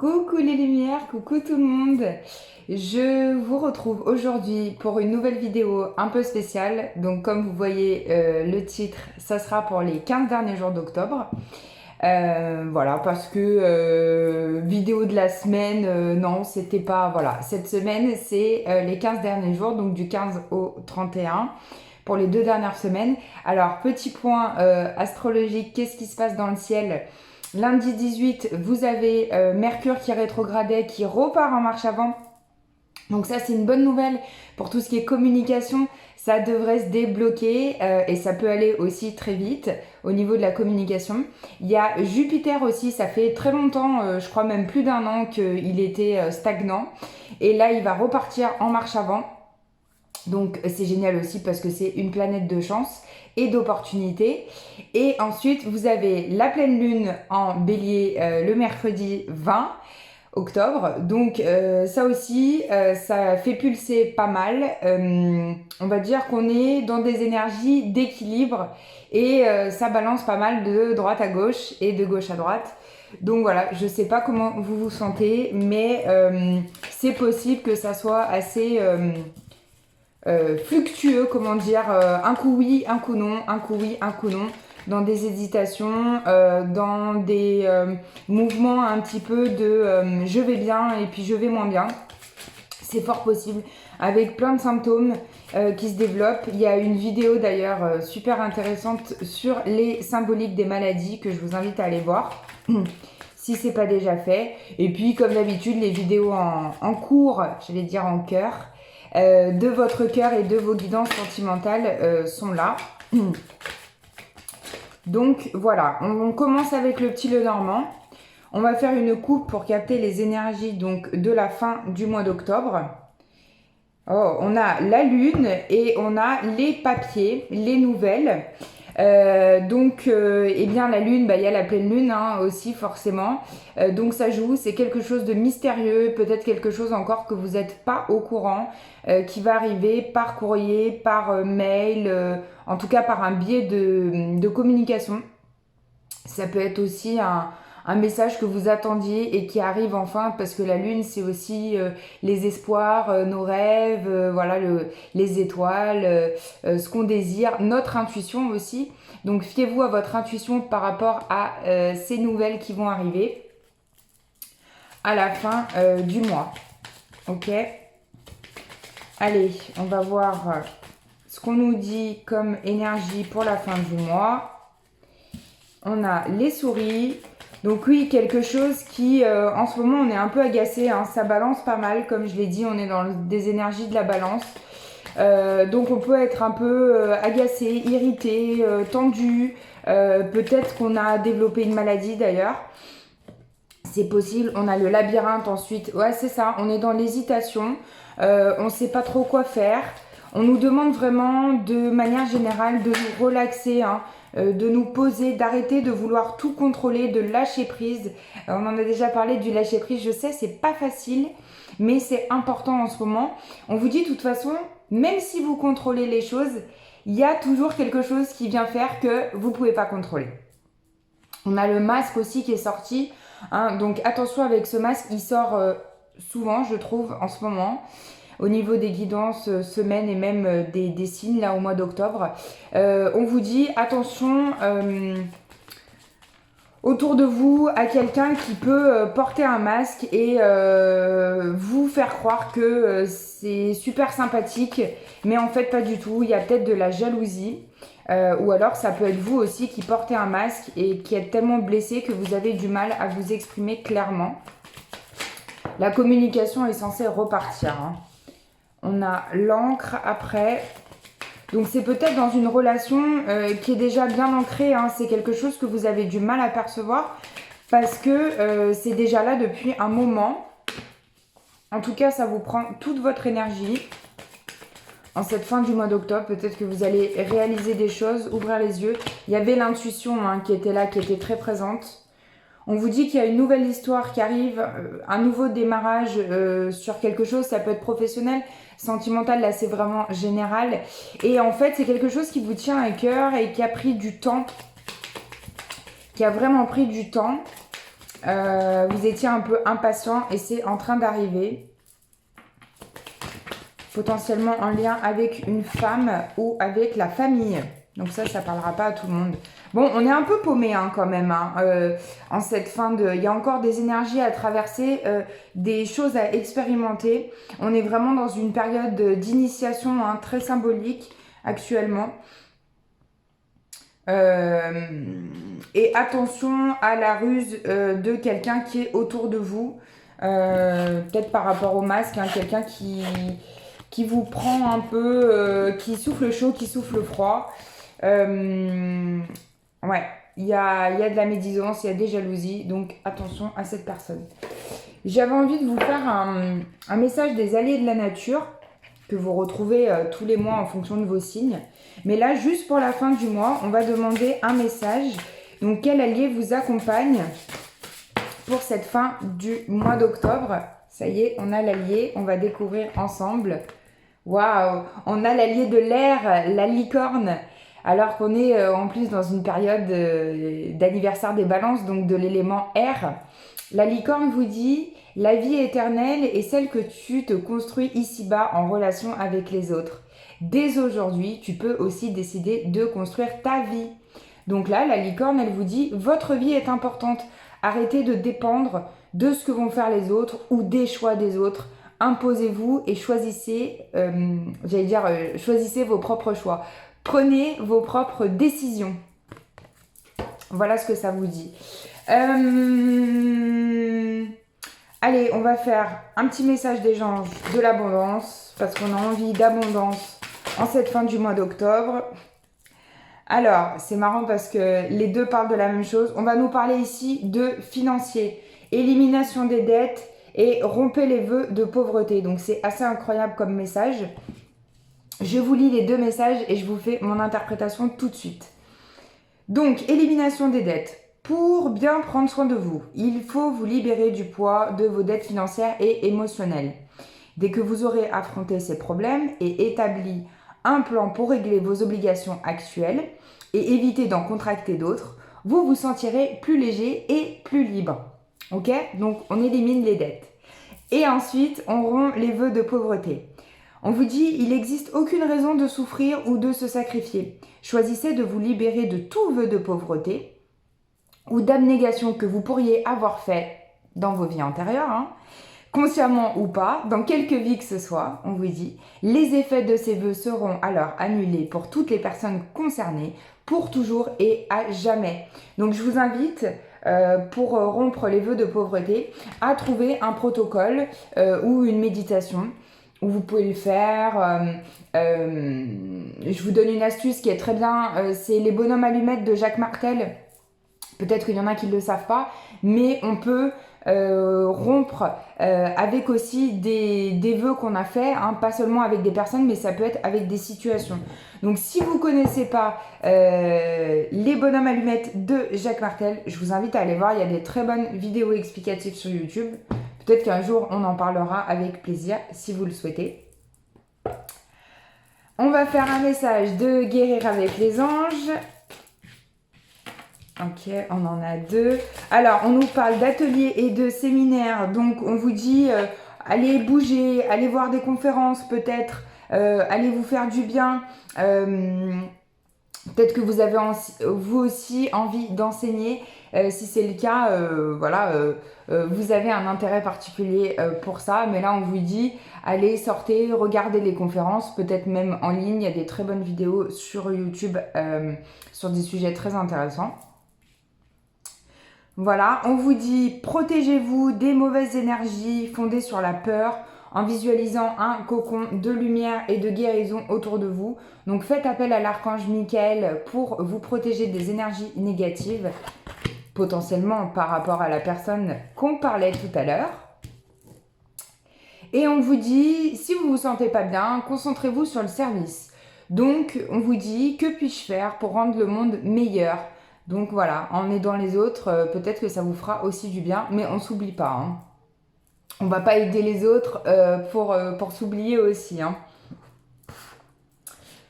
Coucou les lumières, coucou tout le monde. Je vous retrouve aujourd'hui pour une nouvelle vidéo un peu spéciale. Donc comme vous voyez le titre, ça sera pour les 15 derniers jours d'octobre. Voilà, parce que vidéo de la semaine, non, c'était pas... Voilà, cette semaine, c'est les 15 derniers jours, donc du 15 au 31 pour les 2 dernières semaines. Alors, petit point astrologique, qu'est-ce qui se passe dans le ciel ? Lundi 18, vous avez Mercure qui rétrogradait, qui repart en marche avant. Donc ça, c'est une bonne nouvelle pour tout ce qui est communication. Ça devrait se débloquer et ça peut aller aussi très vite au niveau de la communication. Il y a Jupiter aussi, ça fait très longtemps, je crois même plus d'1 an qu'il était stagnant. Et là, il va repartir en marche avant. Donc c'est génial aussi parce que c'est une planète de chance et d'opportunité. Et ensuite, vous avez la pleine lune en bélier le mercredi 20 octobre. Donc ça aussi, ça fait pulser pas mal. On va dire qu'on est dans des énergies d'équilibre et ça balance pas mal de droite à gauche et de gauche à droite. Donc voilà, je sais pas comment vous vous sentez, mais c'est possible que ça soit assez... fluctueux, comment dire, un coup oui, un coup non, un coup oui, un coup non, dans des hésitations, dans des mouvements un petit peu de je vais bien et puis je vais moins bien. C'est fort possible, avec plein de symptômes qui se développent. Il y a une vidéo d'ailleurs super intéressante sur les symboliques des maladies que je vous invite à aller voir. Si c'est pas déjà fait. Et puis comme d'habitude, les vidéos en cours, j'allais dire en cœur, de votre cœur et de vos guidances sentimentales sont là. Donc voilà, on commence avec le petit Lenormand. On va faire une coupe pour capter les énergies donc de la fin du mois d'octobre. Oh, on a la lune et on a les papiers, les nouvelles. Eh bien la lune, il y a la pleine lune aussi forcément. Donc ça joue, c'est quelque chose de mystérieux, peut-être quelque chose encore que vous n'êtes pas au courant, qui va arriver par courrier, par mail, en tout cas par un biais de communication. Ça peut être aussi un message que vous attendiez et qui arrive enfin, parce que la lune c'est aussi les espoirs, nos rêves, voilà, les étoiles, ce qu'on désire, notre intuition aussi. Donc fiez-vous à votre intuition par rapport à ces nouvelles qui vont arriver à la fin du mois. Ok, allez, on va voir ce qu'on nous dit comme énergie pour la fin du mois. On a les souris. Donc oui, quelque chose qui, en ce moment, on est un peu agacé. Ça balance pas mal, comme je l'ai dit, on est dans des énergies de la balance. Donc on peut être un peu agacé, irrité, tendu. Peut-être qu'on a développé une maladie d'ailleurs. C'est possible. On a le labyrinthe ensuite. Ouais, c'est ça. On est dans l'hésitation. On ne sait pas trop quoi faire. On nous demande vraiment, de manière générale, de nous relaxer, de nous poser, d'arrêter de vouloir tout contrôler, de lâcher prise. On en a déjà parlé du lâcher prise, je sais, c'est pas facile, mais c'est important en ce moment. On vous dit de toute façon, même si vous contrôlez les choses, il y a toujours quelque chose qui vient faire que vous pouvez pas contrôler. On a le masque aussi qui est sorti, donc attention avec ce masque, il sort souvent, je trouve, en ce moment. Au niveau des guidances semaines et même des signes là au mois d'octobre. On vous dit attention autour de vous à quelqu'un qui peut porter un masque et vous faire croire que c'est super sympathique, mais en fait pas du tout. Il y a peut-être de la jalousie. Ou alors ça peut être vous aussi qui portez un masque et qui êtes tellement blessé que vous avez du mal à vous exprimer clairement. La communication est censée repartir. On a l'encre après. Donc c'est peut-être dans une relation qui est déjà bien ancrée. C'est quelque chose que vous avez du mal à percevoir parce que c'est déjà là depuis un moment. En tout cas, ça vous prend toute votre énergie. En cette fin du mois d'octobre, peut-être que vous allez réaliser des choses, ouvrir les yeux. Il y avait l'intuition qui était là, qui était très présente. On vous dit qu'il y a une nouvelle histoire qui arrive, un nouveau démarrage sur quelque chose, ça peut être professionnel, sentimental, là c'est vraiment général. Et en fait c'est quelque chose qui vous tient à cœur et qui a pris du temps, qui a vraiment pris du temps. Vous étiez un peu impatient et c'est en train d'arriver. Potentiellement en lien avec une femme ou avec la famille. Donc ça parlera pas à tout le monde. Bon, on est un peu paumé hein, quand même. Hein, en cette fin de... Il y a encore des énergies à traverser, des choses à expérimenter. On est vraiment dans une période d'initiation hein, très symbolique actuellement. Et attention à la ruse de quelqu'un qui est autour de vous. Peut-être par rapport au masque, hein, quelqu'un qui vous prend un peu, qui souffle chaud, qui souffle froid. Ouais, il y a de la médisance, il y a des jalousies, donc attention à cette personne. J'avais envie de vous faire un message des alliés de la nature, que vous retrouvez tous les mois en fonction de vos signes. Mais là, juste pour la fin du mois, on va demander un message. Donc, quel allié vous accompagne pour cette fin du mois d'octobre? Ça y est, on a l'allié, on va découvrir ensemble. Waouh, on a l'allié de l'air, la licorne, alors qu'on est en plus dans une période d'anniversaire des balances, donc de l'élément air. La licorne vous dit, la vie éternelle est celle que tu te construis ici-bas en relation avec les autres. Dès aujourd'hui, tu peux aussi décider de construire ta vie. Donc là, la licorne, elle vous dit, votre vie est importante. Arrêtez de dépendre de ce que vont faire les autres ou des choix des autres. Imposez-vous et choisissez, choisissez vos propres choix. Prenez vos propres décisions. Voilà ce que ça vous dit. Allez, on va faire un petit message des anges de l'abondance, parce qu'on a envie d'abondance en cette fin du mois d'octobre. Alors, c'est marrant parce que les deux parlent de la même chose. On va nous parler ici de financier, élimination des dettes et rompez les vœux de pauvreté. Donc, c'est assez incroyable comme message. Je vous lis les deux messages et je vous fais mon interprétation tout de suite. Donc, élimination des dettes. Pour bien prendre soin de vous, il faut vous libérer du poids de vos dettes financières et émotionnelles. Dès que vous aurez affronté ces problèmes et établi un plan pour régler vos obligations actuelles et éviter d'en contracter d'autres, vous vous sentirez plus léger et plus libre. Ok? Donc, on élimine les dettes. Et ensuite, on rompt les vœux de pauvreté. On vous dit, il n'existe aucune raison de souffrir ou de se sacrifier. Choisissez de vous libérer de tout vœu de pauvreté ou d'abnégation que vous pourriez avoir fait dans vos vies antérieures, hein, consciemment ou pas, dans quelque vie que ce soit, on vous dit. Les effets de ces vœux seront alors annulés pour toutes les personnes concernées, pour toujours et à jamais. Donc je vous invite, pour rompre les vœux de pauvreté, à trouver un protocole ou une méditation où vous pouvez le faire. Je vous donne une astuce qui est très bien, c'est les bonhommes allumettes de Jacques Martel. Peut-être qu'il y en a qui ne le savent pas, mais on peut rompre avec aussi des vœux qu'on a fait, hein, pas seulement avec des personnes, mais ça peut être avec des situations. Donc si vous ne connaissez pas les bonhommes allumettes de Jacques Martel, je vous invite à aller voir, il y a des très bonnes vidéos explicatives sur YouTube. Peut-être qu'un jour on en parlera avec plaisir si vous le souhaitez. On va faire un message de guérir avec les anges. Ok, on en a deux. Alors, on nous parle d'ateliers et de séminaires. Donc, on vous dit, allez bouger, allez voir des conférences peut-être, allez vous faire du bien. Peut-être que vous avez vous aussi envie d'enseigner. Si c'est le cas, vous avez un intérêt particulier pour ça. Mais là, on vous dit, allez, sortez, regardez les conférences, peut-être même en ligne. Il y a des très bonnes vidéos sur YouTube sur des sujets très intéressants. Voilà, on vous dit protégez-vous des mauvaises énergies fondées sur la peur en visualisant un cocon de lumière et de guérison autour de vous. Donc faites appel à l'archange Michael pour vous protéger des énergies négatives, potentiellement par rapport à la personne qu'on parlait tout à l'heure. Et on vous dit, si vous ne vous sentez pas bien, concentrez-vous sur le service. Donc on vous dit, que puis-je faire pour rendre le monde meilleur ? Donc voilà, en aidant les autres, peut-être que ça vous fera aussi du bien, mais on ne s'oublie pas. Hein. On ne va pas aider les autres pour s'oublier aussi. Hein.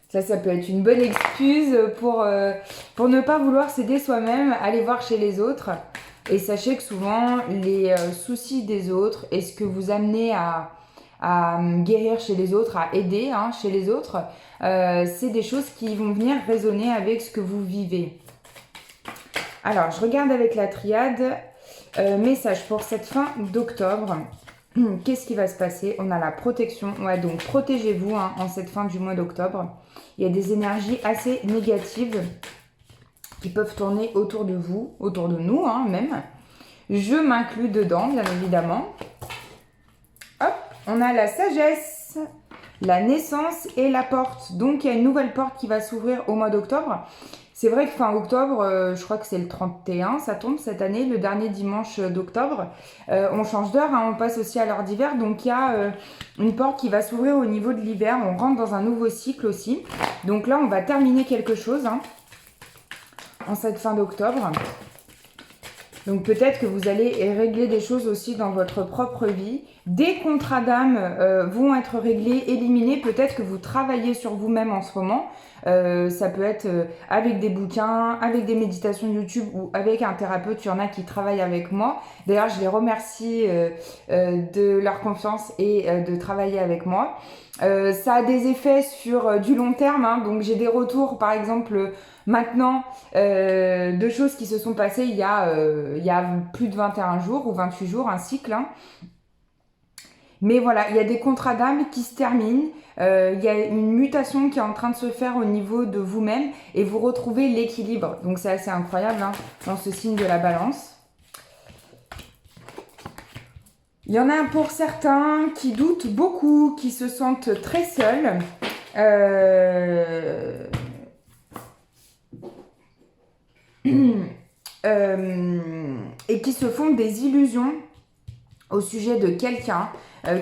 Ça peut être une bonne excuse pour ne pas vouloir s'aider soi-même, aller voir chez les autres. Et sachez que souvent, les soucis des autres et ce que vous amenez à guérir chez les autres, à aider chez les autres, c'est des choses qui vont venir résonner avec ce que vous vivez. Alors, je regarde avec la triade, message pour cette fin d'octobre. Qu'est-ce qui va se passer? On a la protection. Ouais, donc protégez-vous en cette fin du mois d'octobre. Il y a des énergies assez négatives qui peuvent tourner autour de vous, autour de nous même. Je m'inclus dedans, bien évidemment. Hop, on a la sagesse, la naissance et la porte. Donc, il y a une nouvelle porte qui va s'ouvrir au mois d'octobre. C'est vrai que fin octobre, je crois que c'est le 31, ça tombe cette année, le dernier dimanche d'octobre. On change d'heure, on passe aussi à l'heure d'hiver. Donc, il y a une porte qui va s'ouvrir au niveau de l'hiver. On rentre dans un nouveau cycle aussi. Donc là, on va terminer quelque chose en cette fin d'octobre. Donc peut-être que vous allez régler des choses aussi dans votre propre vie. Des contrats d'âme vont être réglés, éliminés. Peut-être que vous travaillez sur vous-même en ce moment. Ça peut être avec des bouquins, avec des méditations YouTube ou avec un thérapeute. Il y en a qui travaillent avec moi. D'ailleurs, je les remercie de leur confiance et de travailler avec moi. Ça a des effets sur du long terme. Donc j'ai des retours, par exemple, maintenant, de choses qui se sont passées il y a plus de 21 jours ou 28 jours, un cycle. Mais voilà, il y a des contrats d'âme qui se terminent. Il y a une mutation qui est en train de se faire au niveau de vous-même et vous retrouvez l'équilibre. Donc c'est assez incroyable dans ce signe de la balance. Il y en a pour certains qui doutent beaucoup, qui se sentent très seuls. Et qui se font des illusions au sujet de quelqu'un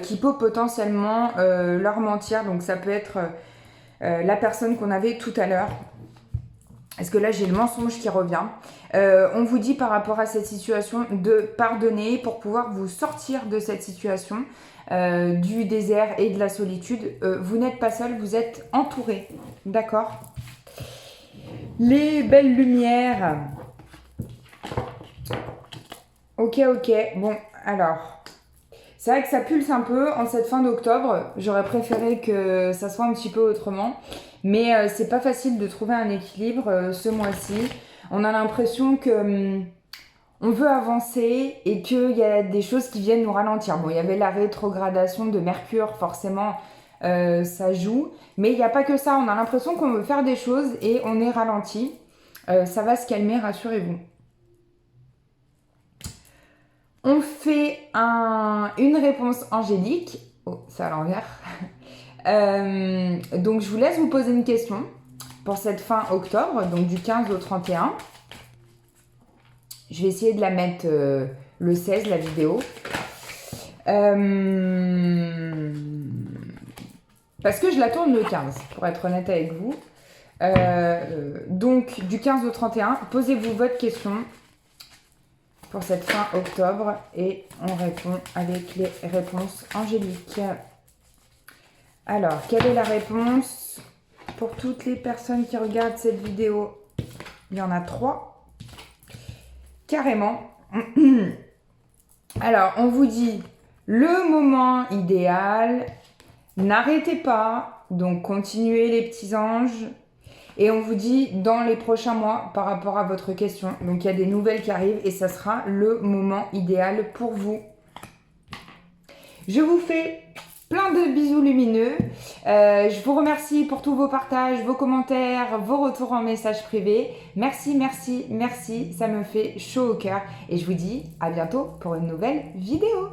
qui peut potentiellement leur mentir. Donc ça peut être la personne qu'on avait tout à l'heure. Parce que là, j'ai le mensonge qui revient. On vous dit par rapport à cette situation de pardonner pour pouvoir vous sortir de cette situation, du désert et de la solitude. Vous n'êtes pas seul, vous êtes entouré. D'accord? Les belles lumières. Ok. Bon, alors... C'est vrai que ça pulse un peu en cette fin d'octobre. J'aurais préféré que ça soit un petit peu autrement. Mais c'est pas facile de trouver un équilibre ce mois-ci. On a l'impression que on veut avancer et qu'il y a des choses qui viennent nous ralentir. Bon, il y avait la rétrogradation de Mercure, forcément, ça joue. Mais il n'y a pas que ça. On a l'impression qu'on veut faire des choses et on est ralenti. Ça va se calmer, rassurez-vous. On fait une réponse angélique. Oh, c'est à l'envers. Donc, je vous laisse vous poser une question pour cette fin octobre, donc du 15 au 31. Je vais essayer de la mettre le 16, la vidéo. Parce que je la tourne le 15, pour être honnête avec vous. Donc, du 15 au 31, posez-vous votre question pour cette fin octobre et on répond avec les réponses angéliques. Alors, quelle est la réponse pour toutes les personnes qui regardent cette vidéo? Il y en a 3. Carrément. Alors, on vous dit le moment idéal. N'arrêtez pas. Donc, continuez les petits anges. Et on vous dit dans les prochains mois par rapport à votre question. Donc, il y a des nouvelles qui arrivent et ça sera le moment idéal pour vous. Je vous fais plein de bisous lumineux. Je vous remercie pour tous vos partages, vos commentaires, vos retours en message privé. Merci. Ça me fait chaud au cœur. Et je vous dis à bientôt pour une nouvelle vidéo.